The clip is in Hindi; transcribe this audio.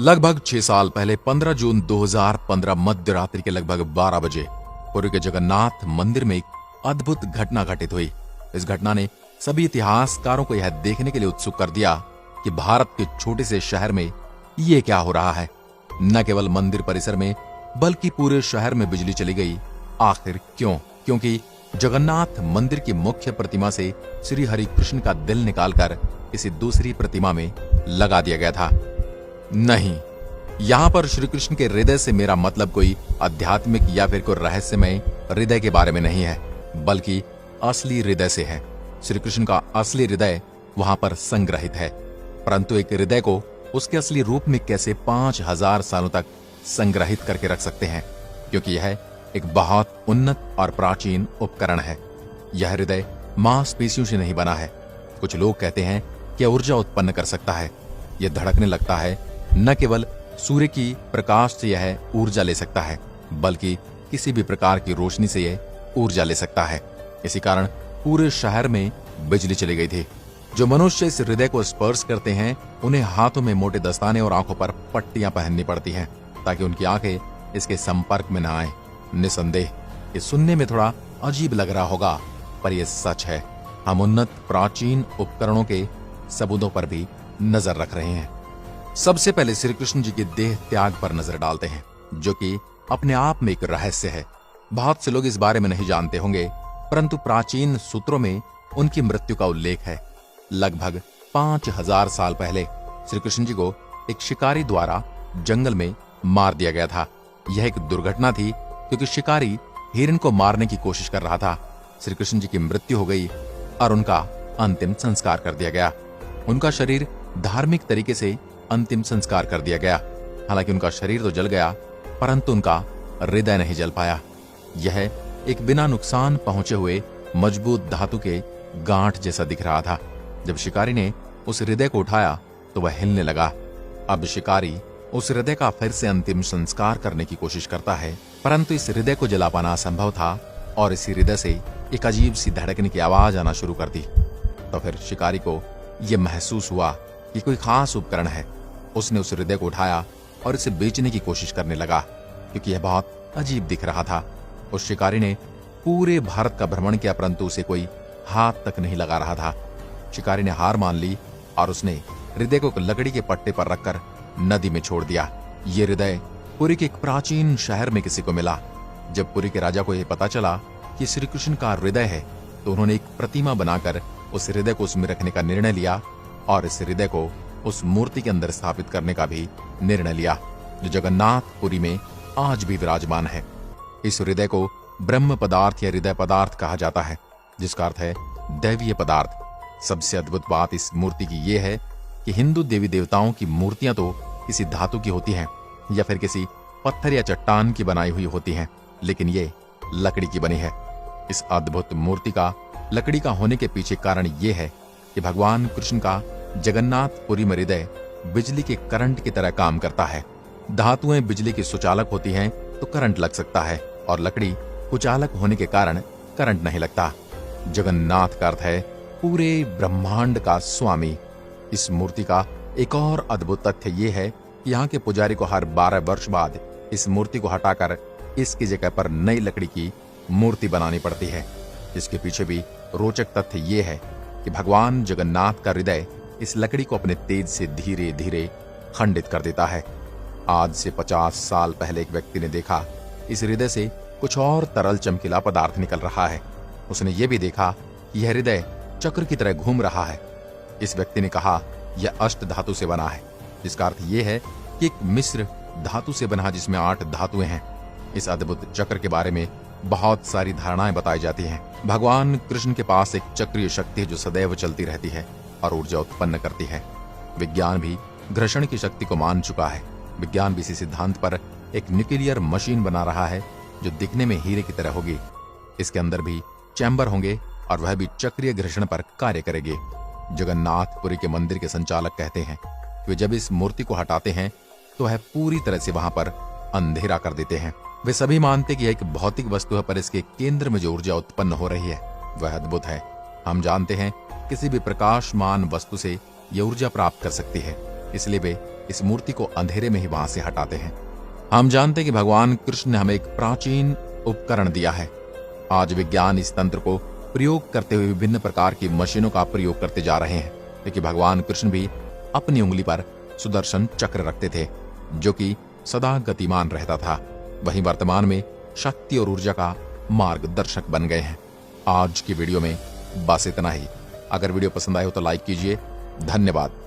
लगभग 6 साल पहले 15 जून 2015 मध्य रात्रि के लगभग 12 बजे पुरी के जगन्नाथ मंदिर में एक अद्भुत घटना घटित हुई। इस घटना ने सभी इतिहासकारों को यह देखने के लिए उत्सुक कर दिया कि भारत के छोटे से शहर में ये क्या हो रहा है। न केवल मंदिर परिसर में बल्कि पूरे शहर में बिजली चली गई। आखिर क्यों? क्योंकि जगन्नाथ मंदिर की मुख्य प्रतिमा से श्री हरि कृष्ण का दिल निकालकर किसी दूसरी प्रतिमा में लगा दिया गया था। नहीं, यहाँ पर श्री कृष्ण के हृदय से मेरा मतलब कोई आध्यात्मिक या फिर कोई रहस्यमय हृदय के बारे में नहीं है, बल्कि असली हृदय से है। श्री कृष्ण का असली हृदय वहां पर संग्रहित है, परंतु एक हृदय को उसके असली रूप में कैसे 5000 सालों तक संग्रहित करके रख सकते हैं? क्योंकि यह एक बहुत उन्नत और प्राचीन उपकरण है। यह हृदय मांसपेशियों से नहीं बना है। कुछ लोग कहते हैं कि ऊर्जा उत्पन्न कर सकता है। यह धड़कने लगता है। न केवल सूर्य की प्रकाश से यह ऊर्जा ले सकता है, बल्कि किसी भी प्रकार की रोशनी से यह ऊर्जा ले सकता है। इसी कारण पूरे शहर में बिजली चली गई थी। जो मनुष्य इस हृदय को स्पर्श करते हैं, उन्हें हाथों में मोटे दस्ताने और आंखों पर पट्टियां पहननी पड़ती हैं, ताकि उनकी आंखें इसके संपर्क में न आए। निसंदेह ये सुनने में थोड़ा अजीब लग रहा होगा, पर यह सच है। हम उन्नत प्राचीन उपकरणों के सबूतों पर भी नजर रख रहे हैं। सबसे पहले श्री कृष्ण जी के देह त्याग पर नजर डालते हैं, जो कि अपने आप में एक रहस्य है। बहुत से लोग इस बारे में नहीं जानते होंगे, परंतु प्राचीन सूत्रों में उनकी मृत्यु का उल्लेख है। लगभग 5000 साल पहले श्री कृष्ण जी को एक शिकारी द्वारा जंगल में मार दिया गया था। यह एक दुर्घटना थी, क्योंकि शिकारी हिरण को मारने की कोशिश कर रहा था। श्री कृष्ण जी की मृत्यु हो गई और उनका अंतिम संस्कार कर दिया गया। उनका शरीर धार्मिक तरीके से अंतिम संस्कार कर दिया गया। हालांकि उनका शरीर तो जल गया, परंतु उनका हृदय नहीं जल पाया। यह एक बिना नुकसान पहुंचे हुए मजबूत धातु के गांठ जैसा दिख रहा था। जब शिकारी ने उस हृदय को उठाया तो वह हिलने लगा। अब शिकारी उस हृदय का फिर से अंतिम संस्कार करने की कोशिश करता है, परंतु इस हृदय को जला पाना असंभव था और इसी हृदय से एक अजीब सी धड़कने की आवाज आना शुरू कर दी। तो फिर शिकारी को यह महसूस हुआ कि कोई खास उपकरण है। उसने उस हृदय को उठाया और इसे बेचने की कोशिश करने लगा, क्योंकि यह बहुत अजीब दिख रहा था। उस शिकारी ने पूरे भारत का भ्रमण किया, परंतु उसे कोई हाथ तक नहीं लगा रहा था। शिकारी ने हार मान ली और उसने हृदय को लकड़ी के पट्टे पर रखकर नदी में छोड़ दिया। ये हृदय पुरी के एक प्राचीन शहर में किसी को मिला। जब पुरी के राजा को यह पता चला कि श्री कृष्ण का हृदय है, तो उन्होंने एक प्रतिमा बनाकर उस हृदय को उसमें रखने का निर्णय लिया और इस हृदय को उस मूर्ति के अंदर स्थापित करने का भी निर्णय लिया, जो जगन्नाथपुरी में आज भी विराजमान है। इस हृदय को ब्रह्म पदार्थ या हृदय पदार्थ कहा जाता है, जिसका अर्थ है दैवीय पदार्थ। सबसे अद्भुत बात इस मूर्ति की यह है कि हिंदू देवी देवताओं की मूर्तियां तो किसी धातु की होती हैं या फिर किसी पत्थर या चट्टान की बनाई हुई होती हैं, लेकिन ये लकड़ी की बनी है। इस अद्भुत मूर्ति का लकड़ी का होने के पीछे कारण यह है कि भगवान कृष्ण का जगन्नाथपुरी में हृदय बिजली के करंट की तरह काम करता है। धातुएं बिजली की सुचालक होती हैं तो करंट लग सकता है, और लकड़ी कुचालक होने के कारण करंट नहीं लगता। जगन्नाथ का अर्थ है पूरे ब्रह्मांड का स्वामी। इस मूर्ति का एक और अद्भुत तथ्य यह है कि यहाँ के पुजारी को हर 12 वर्ष बाद इस मूर्ति को हटाकर इसकी जगह पर नई लकड़ी की मूर्ति बनानी पड़ती है। इसके पीछे भी रोचक तथ्य यह है कि भगवान जगन्नाथ का हृदय इस लकड़ी को अपने तेज से धीरे धीरे खंडित कर देता है। आज से 50 साल पहले एक व्यक्ति ने देखा इस हृदय से कुछ और तरल चमकीला पदार्थ निकल रहा है। उसने ये भी देखा कि यह हृदय चक्र की तरह घूम रहा है। इस व्यक्ति ने कहा यह अष्ट धातु से बना है, जिसका अर्थ यह है कि एक मिश्र धातु से बना जिसमें 8 धातुएं हैं। इस अद्भुत चक्र के बारे में बहुत सारी धारणाएं बताई जाती हैं। भगवान कृष्ण के पास एक चक्रीय शक्ति है जो सदैव चलती रहती है और ऊर्जा उत्पन्न करती है। विज्ञान भी घर्षण की शक्ति को मान चुका है। विज्ञान भी इसी सिद्धांत पर एक न्यूक्लियर मशीन बना रहा है जो दिखने में हीरे की तरह होगी। इसके अंदर भी चैम्बर होंगे और वह भी चक्रीय घर्षण पर कार्य करेगी। जगन्नाथपुरी के मंदिर के संचालक कहते हैं कि वे जब इस मूर्ति को हटाते हैं तो वह पूरी तरह से वहां पर अंधेरा कर देते हैं। वे सभी मानते कि यह एक भौतिक वस्तु है, पर इसके केंद्र में जो ऊर्जा उत्पन्न हो रही है वह अद्भुत है। हम जानते हैं किसी भी प्रकाशमान वस्तु से यह ऊर्जा प्राप्त कर सकती है, इसलिए वे इस मूर्ति को अंधेरे में ही वहां से हटाते हैं। हम जानते हैं कि भगवान कृष्ण ने हमें एक प्राचीन उपकरण दिया है। आज विज्ञान इस तंत्र को प्रयोग करते हुए विभिन्न प्रकार की मशीनों का प्रयोग करते जा रहे हैं, क्योंकि भगवान कृष्ण भी अपनी उंगली पर सुदर्शन चक्र रखते थे, जो कि सदा गतिमान रहता था। वहीं वर्तमान में शक्ति और ऊर्जा का मार्गदर्शक बन गए हैं। आज की वीडियो में बस इतना ही। अगर वीडियो पसंद आए हो तो लाइक कीजिए। धन्यवाद।